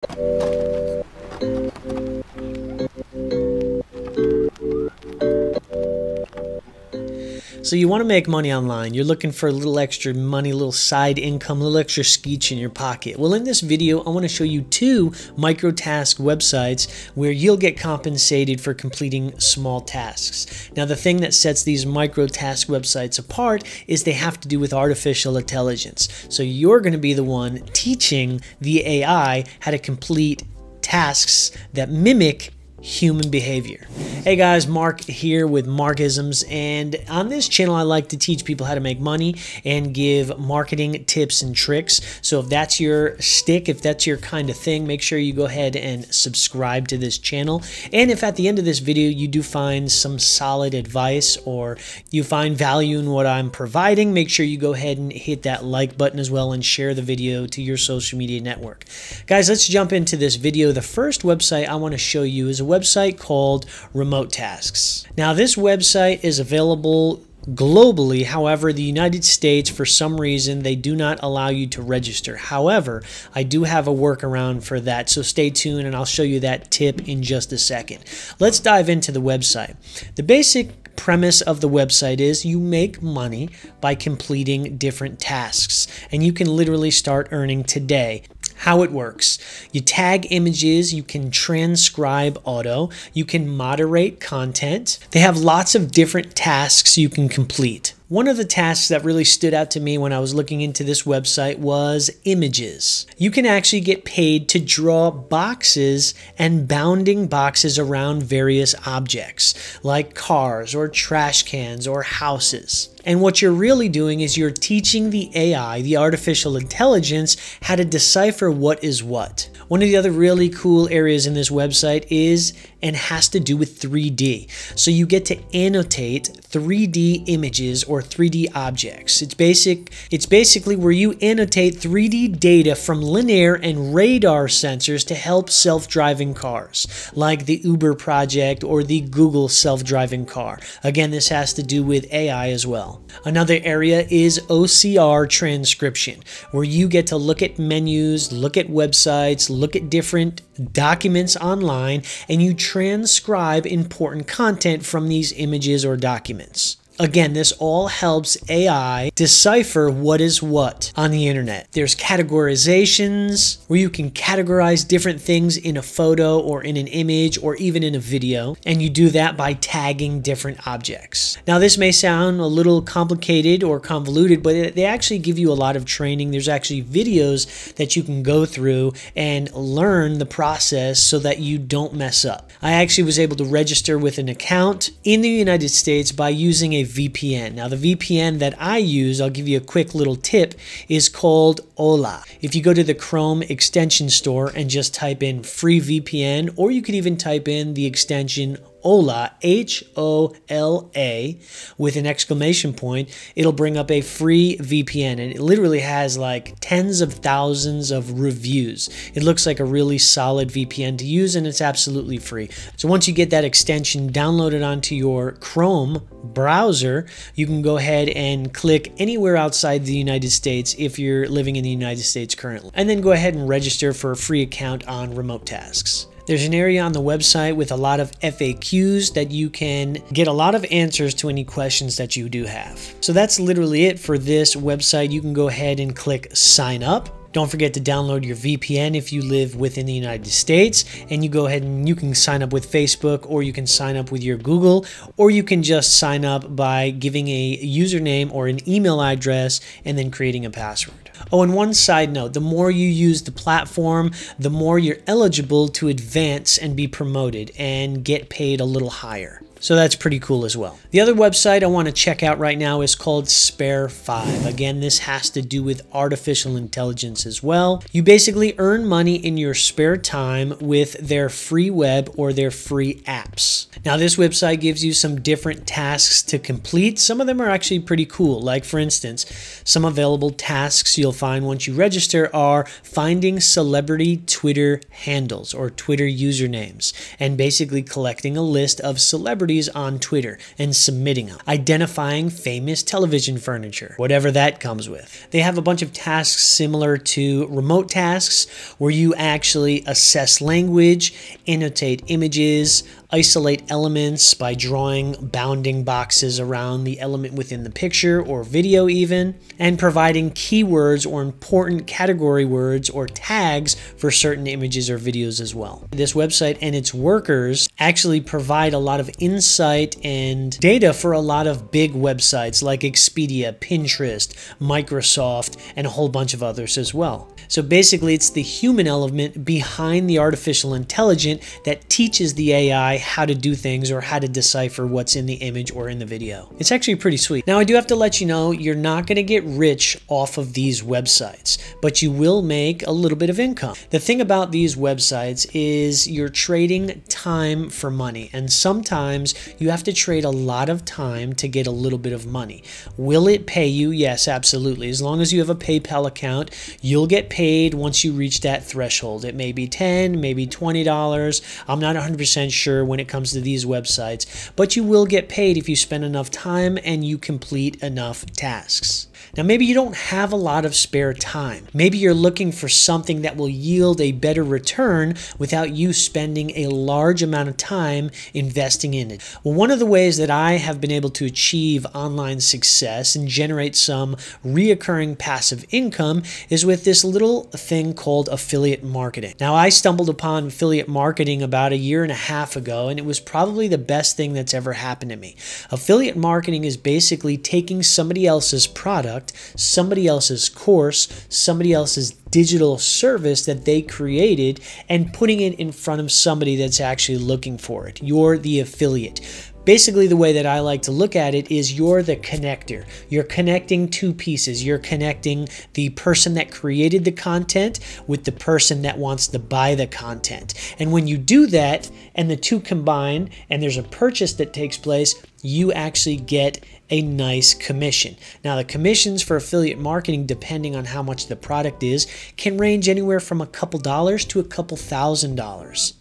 So you want to make money online. You're looking for a little extra money, a little side income, a little extra skeech in your pocket. Well, in this video, I want to show you 2 micro-task websites where you'll get compensated for completing small tasks. Now, the thing that sets these micro-task websites apart is they have to do with artificial intelligence. So you're going to be the one teaching the AI how to complete tasks that mimic human behavior. Hey guys, Mark here with 𝗟𝗡𝗟𝗟, and on this channel I like to teach people how to make money and give marketing tips and tricks. So if that's your stick, if that's your kind of thing, make sure you go ahead and subscribe to this channel. And if at the end of this video you do find some solid advice or you find value in what I'm providing, make sure you go ahead and hit that like button as well and share the video to your social media network. Guys, let's jump into this video. The first website I want to show you is a website called Remote Tasks. Now, this website is available globally. However, the United States, for some reason, they do not allow you to register. However, I do have a workaround for that, so stay tuned and I'll show you that tip in just a second. Let's dive into the website. The basic premise of the website is you make money by completing different tasks, and you can literally start earning today. How it works: you tag images, you can transcribe audio, you can moderate content. They have lots of different tasks you can complete. One of the tasks that really stood out to me when I was looking into this website was images. You can actually get paid to draw boxes and bounding boxes around various objects like cars or trash cans or houses. And what you're really doing is you're teaching the AI, the artificial intelligence, how to decipher what is what. One of the other really cool areas in this website is and has to do with 3D. So you get to annotate 3D images or 3D objects. It's basically where you annotate 3D data from linear and radar sensors to help self-driving cars, like the Uber project or the Google self-driving car. Again, this has to do with AI as well. Another area is OCR transcription, where you get to look at menus, look at websites, look at different documents online, and you transcribe important content from these images or documents. Again, this all helps AI decipher what is what on the internet. There's categorizations where you can categorize different things in a photo or in an image or even in a video, and you do that by tagging different objects. Now, this may sound a little complicated or convoluted, but they actually give you a lot of training. There's actually videos that you can go through and learn the process so that you don't mess up. I actually was able to register with an account in the United States by using a VPN. Now, the VPN that I use, I'll give you a quick little tip, is called 𝗟𝗚𝗓. If you go to the Chrome extension store and just type in free VPN, or you could even type in the extension 𝗟𝗚𝗓, H-O-L-A, with an exclamation point, it'll bring up a free VPN, and it literally has like tens of thousands of reviews. It looks like a really solid VPN to use, and it's absolutely free. So once you get that extension downloaded onto your Chrome browser, you can go ahead and click anywhere outside the United States if you're living in the United States currently, and then go ahead and register for a free account on Remote Tasks. There's an area on the website with a lot of FAQs that you can get a lot of answers to any questions that you do have. So that's literally it for this website. You can go ahead and click sign up. Don't forget to download your VPN if you live within the United States, and you go ahead and you can sign up with Facebook, or you can sign up with your Google, or you can just sign up by giving a username or an email address and then creating a password. Oh, and one side note, the more you use the platform, the more you're eligible to advance and be promoted and get paid a little higher. So that's pretty cool as well. The other website I want to check out right now is called Spare5. Again, this has to do with artificial intelligence as well. You basically earn money in your spare time with their free web or their free apps. Now, this website gives you some different tasks to complete. Some of them are actually pretty cool. Like, for instance, some available tasks you'll find once you register are finding celebrity Twitter handles or Twitter usernames, and basically collecting a list of celebrities celebrities on Twitter and submitting them, identifying famous television furniture, whatever that comes with. They have a bunch of tasks similar to remote tasks where you actually assess language, annotate images, isolate elements by drawing bounding boxes around the element within the picture or video even, and providing keywords or important category words or tags for certain images or videos as well. This website and its workers actually provide a lot of insight and data for a lot of big websites like Expedia, Pinterest, Microsoft, and a whole bunch of others as well. So basically, it's the human element behind the artificial intelligence that teaches the AI how to do things or how to decipher what's in the image or in the video. It's actually pretty sweet. Now, I do have to let you know, you're not going to get rich off of these websites, but you will make a little bit of income. The thing about these websites is you're trading time for money, and sometimes you have to trade a lot of time to get a little bit of money. Will it pay you? Yes, absolutely. As long as you have a PayPal account, you'll get paid once you reach that threshold. It may be $10, maybe $20. I'm not 100% sure when it comes to these websites, but you will get paid if you spend enough time and you complete enough tasks. Now, maybe you don't have a lot of spare time. Maybe you're looking for something that will yield a better return without you spending a large amount of time investing in it. Well, one of the ways that I have been able to achieve online success and generate some reoccurring passive income is with this little thing called affiliate marketing. Now, I stumbled upon affiliate marketing about 1.5 years ago, and it was probably the best thing that's ever happened to me. Affiliate marketing is basically taking somebody else's product, somebody else's course, somebody else's digital service that they created and putting it in front of somebody that's actually looking for it. You're the affiliate. Basically, the way that I like to look at it is you're the connector. You're connecting two pieces. You're connecting the person that created the content with the person that wants to buy the content. And when you do that and the two combine and there's a purchase that takes place, you actually get a nice commission. Now, the commissions for affiliate marketing, depending on how much the product is, can range anywhere from a couple dollars to a couple $1,000s.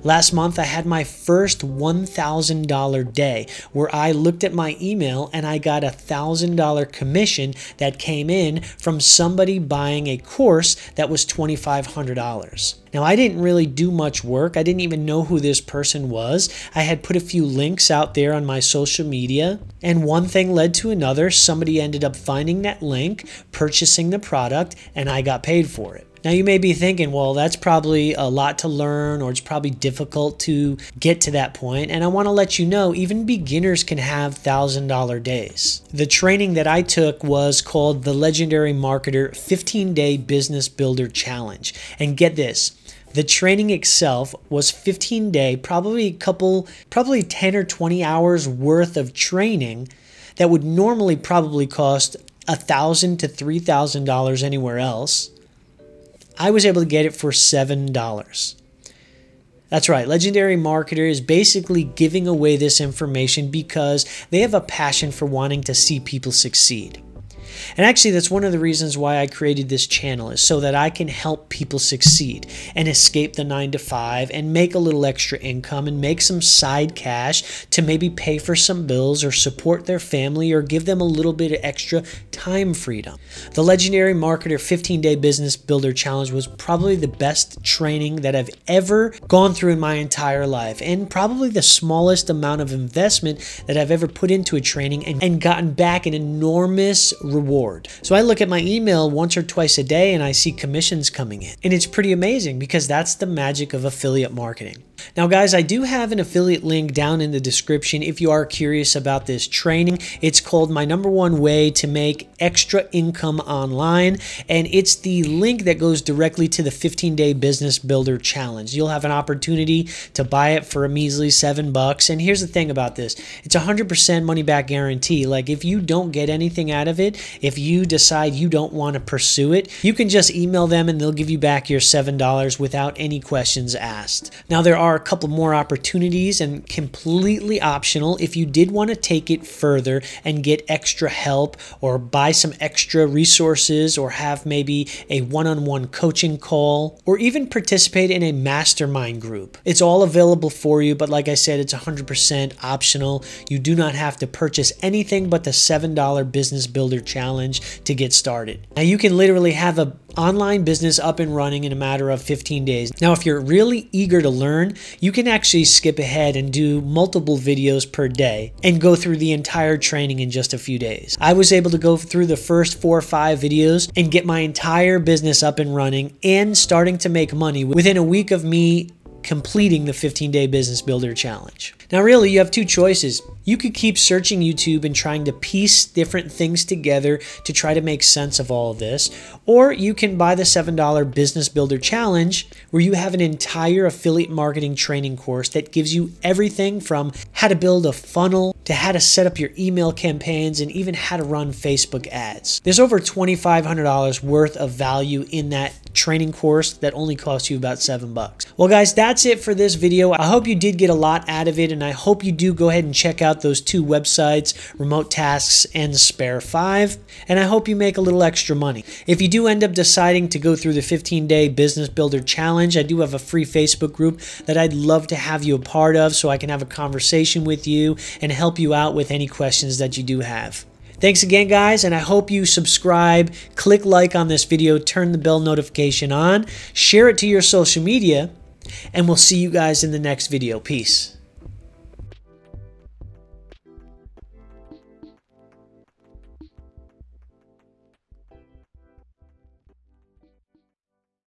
Last month, I had my first $1,000 day where I looked at my email and I got a $1,000 commission that came in from somebody buying a course that was $2,500. Now, I didn't really do much work. I didn't even know who this person was. I had put a few links out there on my social media, and one thing led to another. Somebody ended up finding that link, purchasing the product, and I got paid for it. Now, you may be thinking, well, that's probably a lot to learn, or it's probably difficult to get to that point. And I want to let you know, even beginners can have $1,000 days. The training that I took was called the Legendary Marketer 15-Day Business Builder Challenge. And get this, the training itself was 15-day, probably 10 or 20 hours worth of training that would normally probably cost $1,000 to $3,000 anywhere else. I was able to get it for $7. That's right, Legendary Marketer is basically giving away this information because they have a passion for wanting to see people succeed. And actually, that's one of the reasons why I created this channel, is so that I can help people succeed and escape the 9-to-5 and make a little extra income and make some side cash to maybe pay for some bills or support their family or give them a little bit of extra time freedom. The Legendary Marketer 15-Day Business Builder Challenge was probably the best training that I've ever gone through in my entire life, and probably the smallest amount of investment that I've ever put into a training and gotten back an enormous reward. So I look at my email once or twice a day and I see commissions coming in. And it's pretty amazing because that's the magic of affiliate marketing. Now, guys, I do have an affiliate link down in the description if you are curious about this training. It's called My #1 Way to Make Extra Income Online, and it's the link that goes directly to the 15-Day Business Builder Challenge. You'll have an opportunity to buy it for a measly $7. And here's the thing about this. It's 100% money back guarantee. Like, if you don't get anything out of it, if you decide you don't want to pursue it, you can just email them and they'll give you back your $7 without any questions asked. Now, there are are a couple more opportunities and completely optional if you did want to take it further and get extra help or buy some extra resources or have maybe a one-on-one coaching call or even participate in a mastermind group. It's all available for you, but like I said, it's 100% optional. You do not have to purchase anything but the $7 Business Builder Challenge to get started. Now you can literally have an online business up and running in a matter of 15 days. Now, if you're really eager to learn, you can actually skip ahead and do multiple videos per day and go through the entire training in just a few days. I was able to go through the first 4 or 5 videos and get my entire business up and running and starting to make money within a week of me completing the 15-day Business Builder Challenge. Now, really, you have 2 choices. You could keep searching YouTube and trying to piece different things together to try to make sense of all of this, or you can buy the $7 Business Builder Challenge, where you have an entire affiliate marketing training course that gives you everything from how to build a funnel to how to set up your email campaigns and even how to run Facebook ads. There's over $2,500 worth of value in that training course that only costs you about $7. Well, guys, that's it for this video. I hope you did get a lot out of it, and I hope you do go ahead and check out those 2 websites, Remote Tasks and Spare5, and I hope you make a little extra money. If you do end up deciding to go through the 15-day Business Builder Challenge, I do have a free Facebook group that I'd love to have you a part of so I can have a conversation with you and help you out with any questions that you do have. Thanks again, guys, and I hope you subscribe, click like on this video, turn the bell notification on, share it to your social media, and we'll see you guys in the next video. Peace.